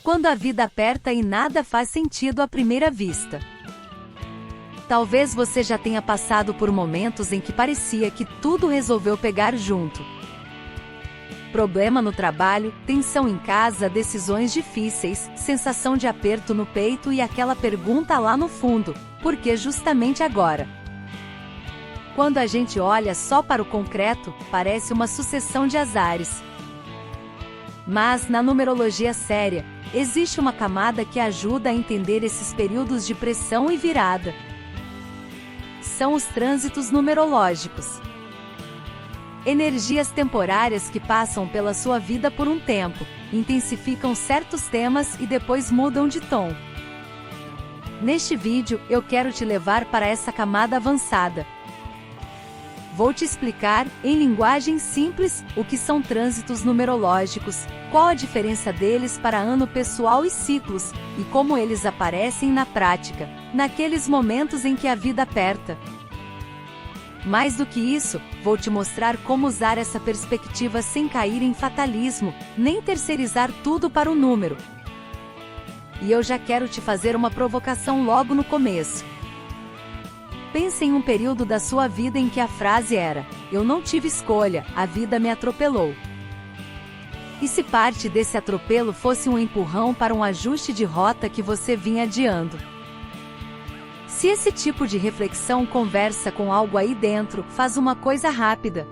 Quando a vida aperta e nada faz sentido à primeira vista. Talvez você já tenha passado por momentos em que parecia que tudo resolveu pegar junto. Problema no trabalho, tensão em casa, decisões difíceis, sensação de aperto no peito e aquela pergunta lá no fundo: por que justamente agora? Quando a gente olha só para o concreto, parece uma sucessão de azares. Mas, na numerologia séria, existe uma camada que ajuda a entender esses períodos de pressão e virada. São os trânsitos numerológicos. Energias temporárias que passam pela sua vida por um tempo, intensificam certos temas e depois mudam de tom. Neste vídeo, eu quero te levar para essa camada avançada. Vou te explicar, em linguagem simples, o que são trânsitos numerológicos, qual a diferença deles para ano pessoal e ciclos, e como eles aparecem na prática, naqueles momentos em que a vida aperta. Mais do que isso, vou te mostrar como usar essa perspectiva sem cair em fatalismo, nem terceirizar tudo para o número. E eu já quero te fazer uma provocação logo no começo. Pense em um período da sua vida em que a frase era: eu não tive escolha, a vida me atropelou. E se parte desse atropelo fosse um empurrão para um ajuste de rota que você vinha adiando? Se esse tipo de reflexão conversa com algo aí dentro, faz uma coisa rápida.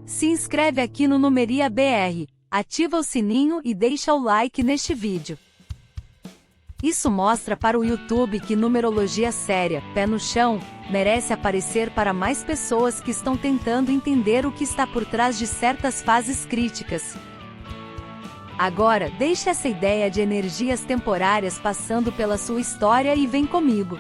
Se inscreve aqui no Numeria BR, ativa o sininho e deixa o like neste vídeo. Isso mostra para o YouTube que numerologia séria, pé no chão, merece aparecer para mais pessoas que estão tentando entender o que está por trás de certas fases críticas. Agora, deixe essa ideia de energias temporárias passando pela sua história e vem comigo.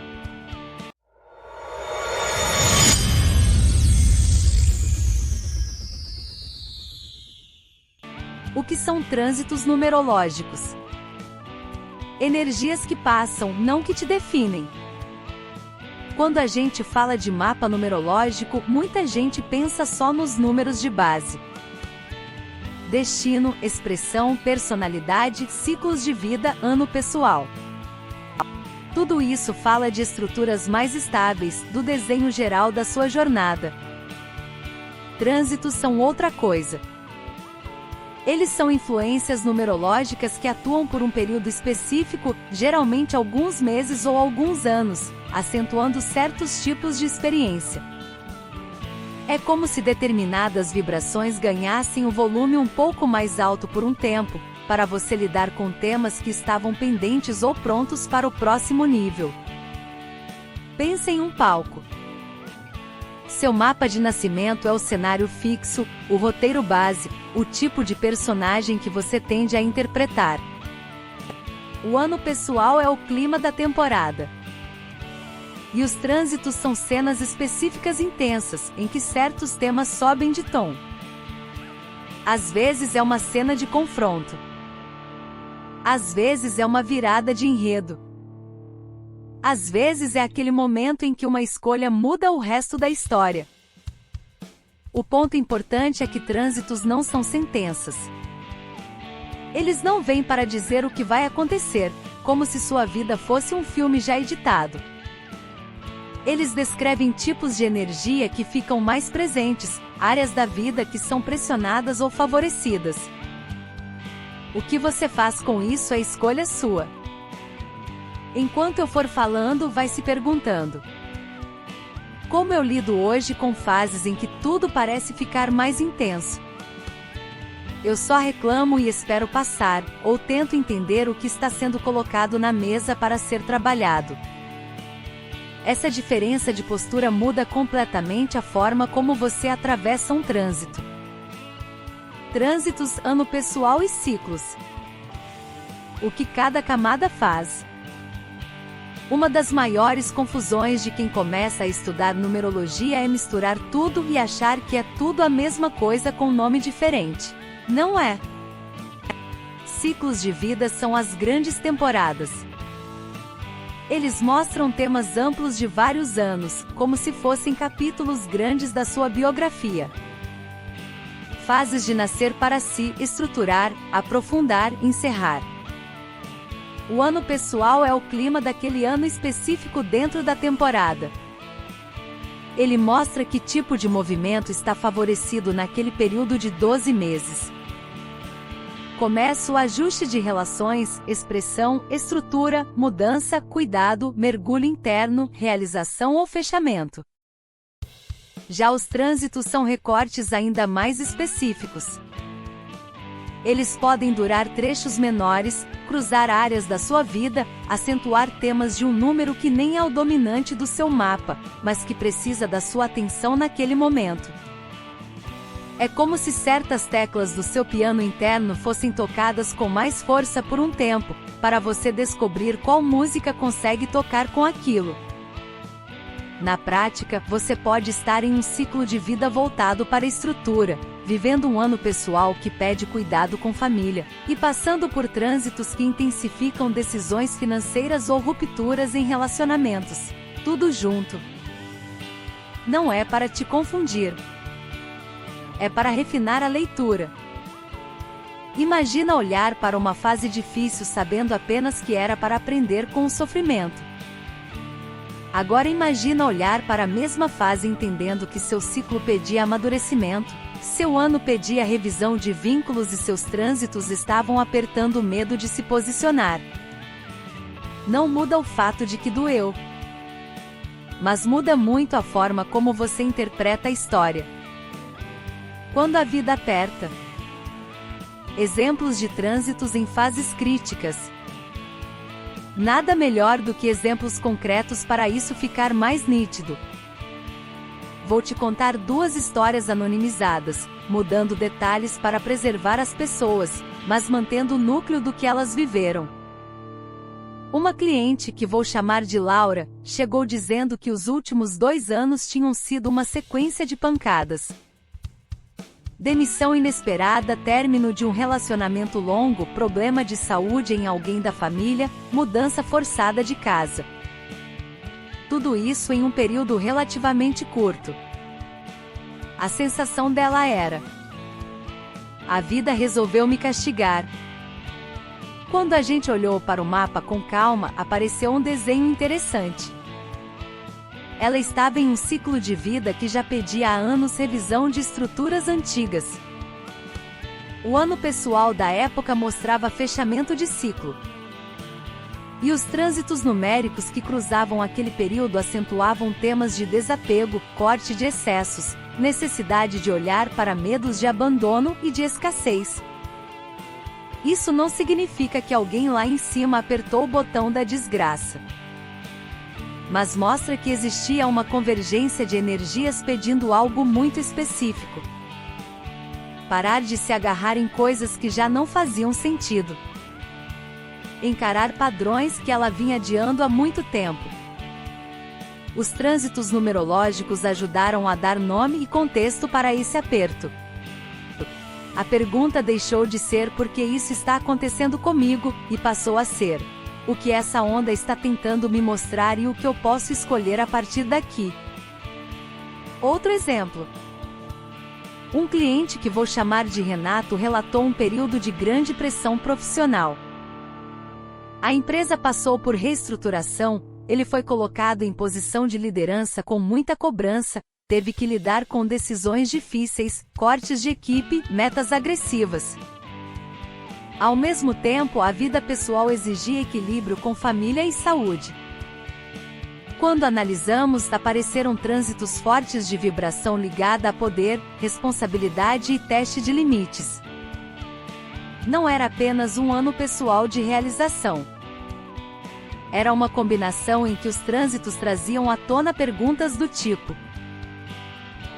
O que são trânsitos numerológicos? Energias que passam, não que te definem. Quando a gente fala de mapa numerológico, muita gente pensa só nos números de base. Destino, expressão, personalidade, ciclos de vida, ano pessoal. Tudo isso fala de estruturas mais estáveis, do desenho geral da sua jornada. Trânsitos são outra coisa. Eles são influências numerológicas que atuam por um período específico, geralmente alguns meses ou alguns anos, acentuando certos tipos de experiência. É como se determinadas vibrações ganhassem o volume um pouco mais alto por um tempo, para você lidar com temas que estavam pendentes ou prontos para o próximo nível. Pense em um palco. Seu mapa de nascimento é o cenário fixo, o roteiro base, o tipo de personagem que você tende a interpretar. O ano pessoal é o clima da temporada. E os trânsitos são cenas específicas intensas, em que certos temas sobem de tom. Às vezes é uma cena de confronto. Às vezes é uma virada de enredo. Às vezes é aquele momento em que uma escolha muda o resto da história. O ponto importante é que trânsitos não são sentenças. Eles não vêm para dizer o que vai acontecer, como se sua vida fosse um filme já editado. Eles descrevem tipos de energia que ficam mais presentes, áreas da vida que são pressionadas ou favorecidas. O que você faz com isso é escolha sua. Enquanto eu for falando, vai se perguntando: como eu lido hoje com fases em que tudo parece ficar mais intenso? Eu só reclamo e espero passar, ou tento entender o que está sendo colocado na mesa para ser trabalhado. Essa diferença de postura muda completamente a forma como você atravessa um trânsito. Trânsitos, ano pessoal e ciclos. O que cada camada faz? Uma das maiores confusões de quem começa a estudar numerologia é misturar tudo e achar que é tudo a mesma coisa com nome diferente. Não é. Ciclos de vida são as grandes temporadas. Eles mostram temas amplos de vários anos, como se fossem capítulos grandes da sua biografia. Fases de nascer para si, estruturar, aprofundar, encerrar. O ano pessoal é o clima daquele ano específico dentro da temporada. Ele mostra que tipo de movimento está favorecido naquele período de 12 meses. Começa o ajuste de relações, expressão, estrutura, mudança, cuidado, mergulho interno, realização ou fechamento. Já os trânsitos são recortes ainda mais específicos. Eles podem durar trechos menores, cruzar áreas da sua vida, acentuar temas de um número que nem é o dominante do seu mapa, mas que precisa da sua atenção naquele momento. É como se certas teclas do seu piano interno fossem tocadas com mais força por um tempo, para você descobrir qual música consegue tocar com aquilo. Na prática, você pode estar em um ciclo de vida voltado para a estrutura, vivendo um ano pessoal que pede cuidado com família, e passando por trânsitos que intensificam decisões financeiras ou rupturas em relacionamentos. Tudo junto. Não é para te confundir. É para refinar a leitura. Imagina olhar para uma fase difícil sabendo apenas que era para aprender com o sofrimento. Agora imagina olhar para a mesma fase entendendo que seu ciclo pedia amadurecimento, seu ano pedia revisão de vínculos e seus trânsitos estavam apertando o medo de se posicionar. Não muda o fato de que doeu. Mas muda muito a forma como você interpreta a história. Quando a vida aperta. Exemplos de trânsitos em fases críticas. Nada melhor do que exemplos concretos para isso ficar mais nítido. Vou te contar 2 histórias anonimizadas, mudando detalhes para preservar as pessoas, mas mantendo o núcleo do que elas viveram. Uma cliente, que vou chamar de Laura, chegou dizendo que os últimos 2 anos tinham sido uma sequência de pancadas. Demissão inesperada, término de um relacionamento longo, problema de saúde em alguém da família, mudança forçada de casa. Tudo isso em um período relativamente curto. A sensação dela era: a vida resolveu me castigar. Quando a gente olhou para o mapa com calma, apareceu um desenho interessante. Ela estava em um ciclo de vida que já pedia há anos revisão de estruturas antigas. O ano pessoal da época mostrava fechamento de ciclo. E os trânsitos numéricos que cruzavam aquele período acentuavam temas de desapego, corte de excessos, necessidade de olhar para medos de abandono e de escassez. Isso não significa que alguém lá em cima apertou o botão da desgraça. Mas mostra que existia uma convergência de energias pedindo algo muito específico. Parar de se agarrar em coisas que já não faziam sentido. Encarar padrões que ela vinha adiando há muito tempo. Os trânsitos numerológicos ajudaram a dar nome e contexto para esse aperto. A pergunta deixou de ser "por que isso está acontecendo comigo?" e passou a ser: o que essa onda está tentando me mostrar e o que eu posso escolher a partir daqui. Outro exemplo. Um cliente, que vou chamar de Renato, relatou um período de grande pressão profissional. A empresa passou por reestruturação, ele foi colocado em posição de liderança com muita cobrança, teve que lidar com decisões difíceis, cortes de equipe, metas agressivas. Ao mesmo tempo, a vida pessoal exigia equilíbrio com família e saúde. Quando analisamos, apareceram trânsitos fortes de vibração ligada a poder, responsabilidade e teste de limites. Não era apenas um ano pessoal de realização. Era uma combinação em que os trânsitos traziam à tona perguntas do tipo: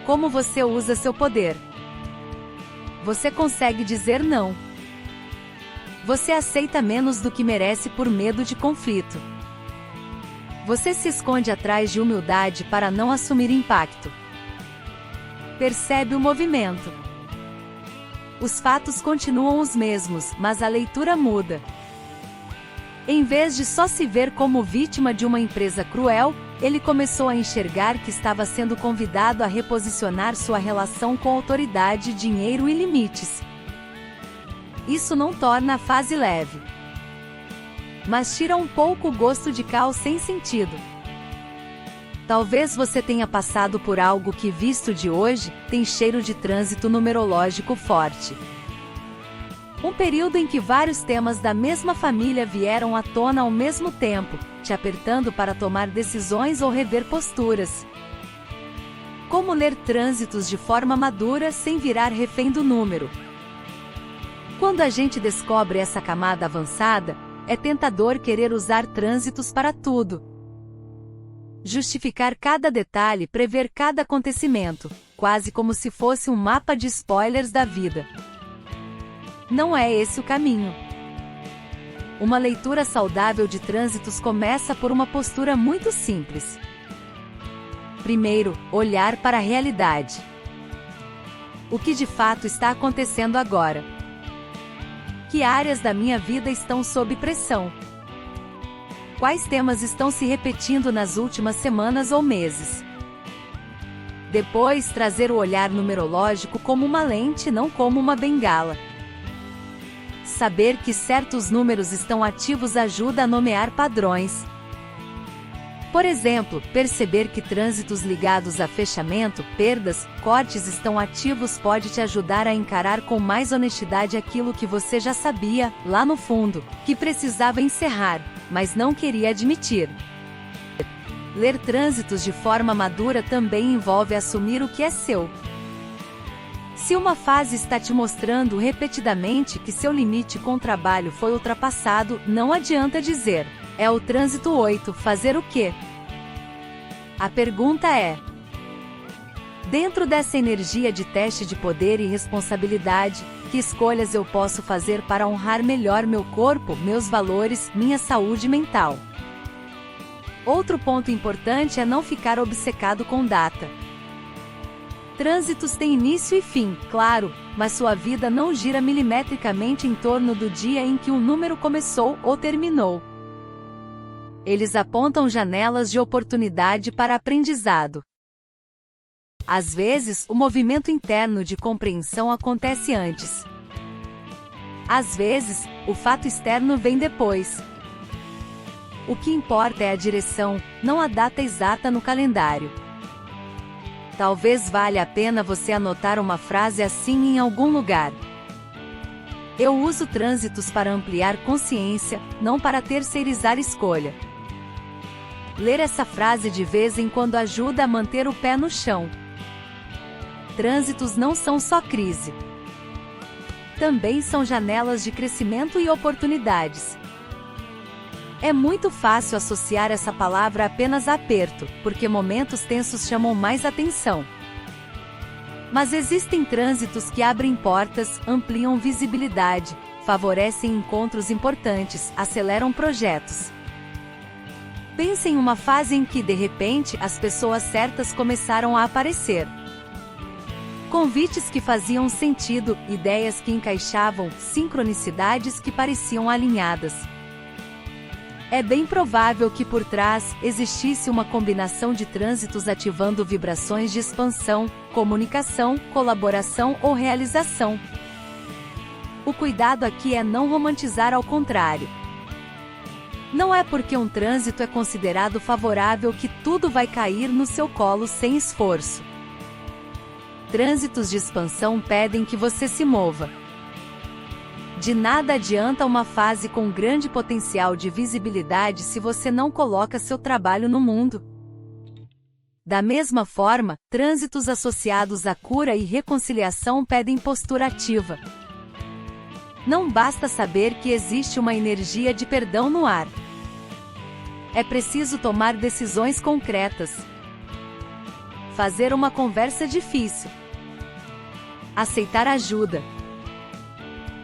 como você usa seu poder? Você consegue dizer não? Você aceita menos do que merece por medo de conflito. Você se esconde atrás de humildade para não assumir impacto. Percebe o movimento. Os fatos continuam os mesmos, mas a leitura muda. Em vez de só se ver como vítima de uma empresa cruel, ele começou a enxergar que estava sendo convidado a reposicionar sua relação com autoridade, dinheiro e limites. Isso não torna a fase leve. mas tira um pouco o gosto de caos sem sentido. Talvez você tenha passado por algo que, visto de hoje, tem cheiro de trânsito numerológico forte. Um período em que vários temas da mesma família vieram à tona ao mesmo tempo, te apertando para tomar decisões ou rever posturas. Como ler trânsitos de forma madura sem virar refém do número? Quando a gente descobre essa camada avançada, é tentador querer usar trânsitos para tudo. Justificar cada detalhe, prever cada acontecimento, quase como se fosse um mapa de spoilers da vida. Não é esse o caminho. Uma leitura saudável de trânsitos começa por uma postura muito simples. Primeiro, olhar para a realidade. O que de fato está acontecendo agora? Que áreas da minha vida estão sob pressão? Quais temas estão se repetindo nas últimas semanas ou meses? Depois, trazer o olhar numerológico como uma lente, não como uma bengala. Saber que certos números estão ativos ajuda a nomear padrões. Por exemplo, perceber que trânsitos ligados a fechamento, perdas, cortes estão ativos pode te ajudar a encarar com mais honestidade aquilo que você já sabia, lá no fundo, que precisava encerrar, mas não queria admitir. Ler trânsitos de forma madura também envolve assumir o que é seu. Se uma fase está te mostrando repetidamente que seu limite com o trabalho foi ultrapassado, não adianta dizer, é o trânsito 8, fazer o quê? A pergunta é: dentro dessa energia de teste de poder e responsabilidade, que escolhas eu posso fazer para honrar melhor meu corpo, meus valores, minha saúde mental? Outro ponto importante é não ficar obcecado com data. Trânsitos têm início e fim, claro, mas sua vida não gira milimetricamente em torno do dia em que um número começou ou terminou. Eles apontam janelas de oportunidade para aprendizado. Às vezes, o movimento interno de compreensão acontece antes. Às vezes, o fato externo vem depois. O que importa é a direção, não a data exata no calendário. Talvez valha a pena você anotar uma frase assim em algum lugar. Eu uso trânsitos para ampliar consciência, não para terceirizar escolha. Ler essa frase de vez em quando ajuda a manter o pé no chão. Trânsitos não são só crise. Também são janelas de crescimento e oportunidades. É muito fácil associar essa palavra apenas a aperto, porque momentos tensos chamam mais atenção. Mas existem trânsitos que abrem portas, ampliam visibilidade, favorecem encontros importantes, aceleram projetos. Pense em uma fase em que, de repente, as pessoas certas começaram a aparecer. Convites que faziam sentido, ideias que encaixavam, sincronicidades que pareciam alinhadas. É bem provável que por trás existisse uma combinação de trânsitos ativando vibrações de expansão, comunicação, colaboração ou realização. O cuidado aqui é não romantizar ao contrário. Não é porque um trânsito é considerado favorável que tudo vai cair no seu colo sem esforço. Trânsitos de expansão pedem que você se mova. De nada adianta uma fase com grande potencial de visibilidade se você não coloca seu trabalho no mundo. Da mesma forma, trânsitos associados à cura e reconciliação pedem postura ativa. Não basta saber que existe uma energia de perdão no ar. É preciso tomar decisões concretas. Fazer uma conversa difícil. Aceitar ajuda.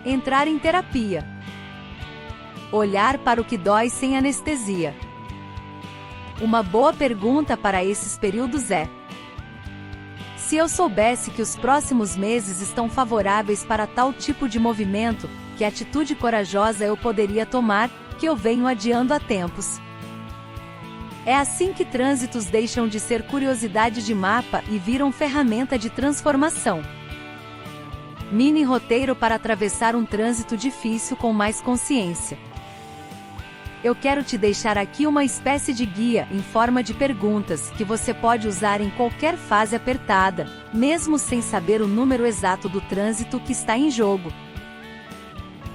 Entrar em terapia. Olhar para o que dói sem anestesia. Uma boa pergunta para esses períodos é: se eu soubesse que os próximos meses estão favoráveis para tal tipo de movimento, que atitude corajosa eu poderia tomar, que eu venho adiando há tempos? É assim que trânsitos deixam de ser curiosidade de mapa e viram ferramenta de transformação. Mini roteiro para atravessar um trânsito difícil com mais consciência. Eu quero te deixar aqui uma espécie de guia em forma de perguntas que você pode usar em qualquer fase apertada, mesmo sem saber o número exato do trânsito que está em jogo.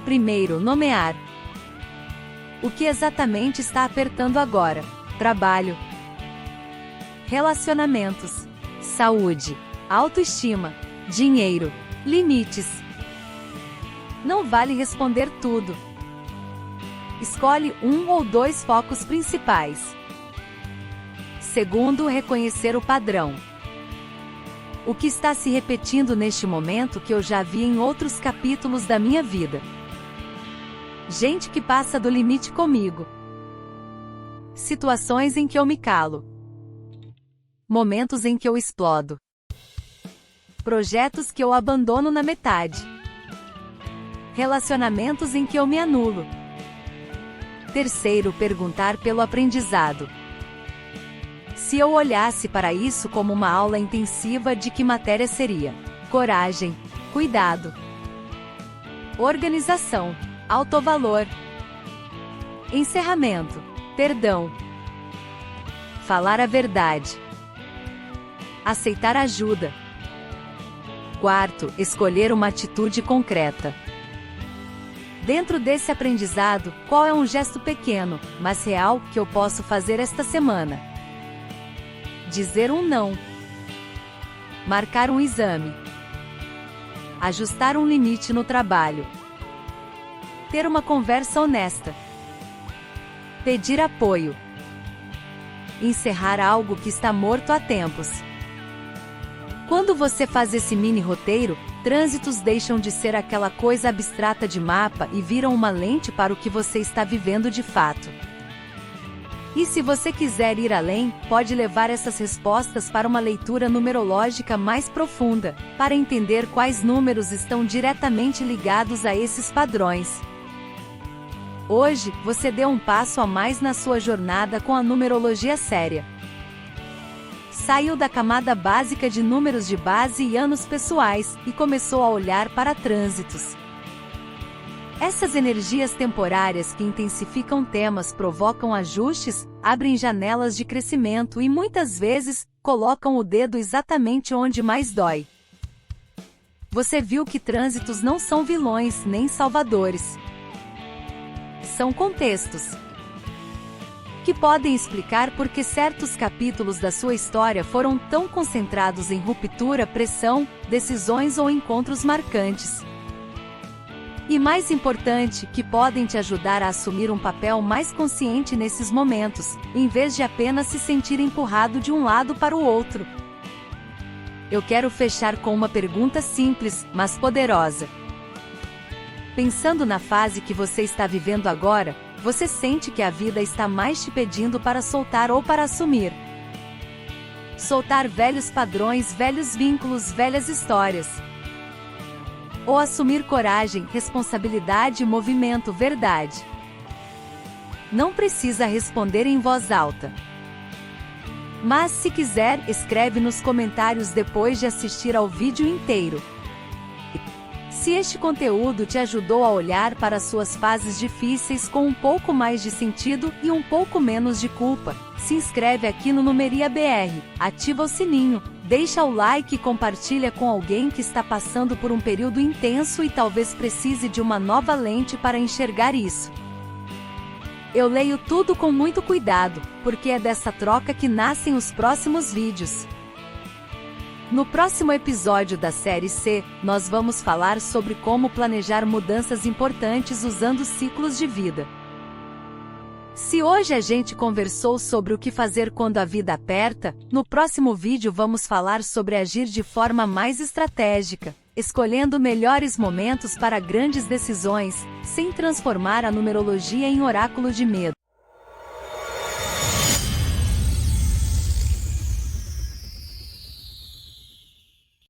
Primeiro, nomear. O que exatamente está apertando agora? Trabalho, relacionamentos, saúde, autoestima, dinheiro, limites. Não vale responder tudo. Escolhe um ou dois focos principais. Segundo, reconhecer o padrão. O que está se repetindo neste momento que eu já vi em outros capítulos da minha vida? Gente que passa do limite comigo. Situações em que eu me calo. Momentos em que eu explodo. Projetos que eu abandono na metade. Relacionamentos em que eu me anulo. Terceiro, perguntar pelo aprendizado. Se eu olhasse para isso como uma aula intensiva, de que matéria seria? Coragem, cuidado, organização, autovalor, encerramento, perdão, falar a verdade, aceitar ajuda. Quarto, escolher uma atitude concreta. Dentro desse aprendizado, qual é um gesto pequeno, mas real, que eu posso fazer esta semana? Dizer um não. Marcar um exame. Ajustar um limite no trabalho. Ter uma conversa honesta. Pedir apoio. Encerrar algo que está morto há tempos. Quando você faz esse mini roteiro, trânsitos deixam de ser aquela coisa abstrata de mapa e viram uma lente para o que você está vivendo de fato. E se você quiser ir além, pode levar essas respostas para uma leitura numerológica mais profunda, para entender quais números estão diretamente ligados a esses padrões. Hoje, você deu um passo a mais na sua jornada com a numerologia séria. Saiu da camada básica de números de base e anos pessoais, e começou a olhar para trânsitos. Essas energias temporárias que intensificam temas provocam ajustes, abrem janelas de crescimento e muitas vezes, colocam o dedo exatamente onde mais dói. Você viu que trânsitos não são vilões nem salvadores. São contextos que podem explicar por que certos capítulos da sua história foram tão concentrados em ruptura, pressão, decisões ou encontros marcantes. E mais importante, que podem te ajudar a assumir um papel mais consciente nesses momentos, em vez de apenas se sentir empurrado de um lado para o outro. Eu quero fechar com uma pergunta simples, mas poderosa. Pensando na fase que você está vivendo agora, você sente que a vida está mais te pedindo para soltar ou para assumir? Soltar velhos padrões, velhos vínculos, velhas histórias. Ou assumir coragem, responsabilidade e movimento, verdade? Não precisa responder em voz alta. Mas se quiser, escreve nos comentários depois de assistir ao vídeo inteiro. Se este conteúdo te ajudou a olhar para suas fases difíceis com um pouco mais de sentido e um pouco menos de culpa, se inscreve aqui no Numeria BR, ativa o sininho, deixa o like e compartilha com alguém que está passando por um período intenso e talvez precise de uma nova lente para enxergar isso. Eu leio tudo com muito cuidado, porque é dessa troca que nascem os próximos vídeos. No próximo episódio da série C, nós vamos falar sobre como planejar mudanças importantes usando ciclos de vida. Se hoje a gente conversou sobre o que fazer quando a vida aperta, no próximo vídeo vamos falar sobre agir de forma mais estratégica, escolhendo melhores momentos para grandes decisões, sem transformar a numerologia em oráculo de medo.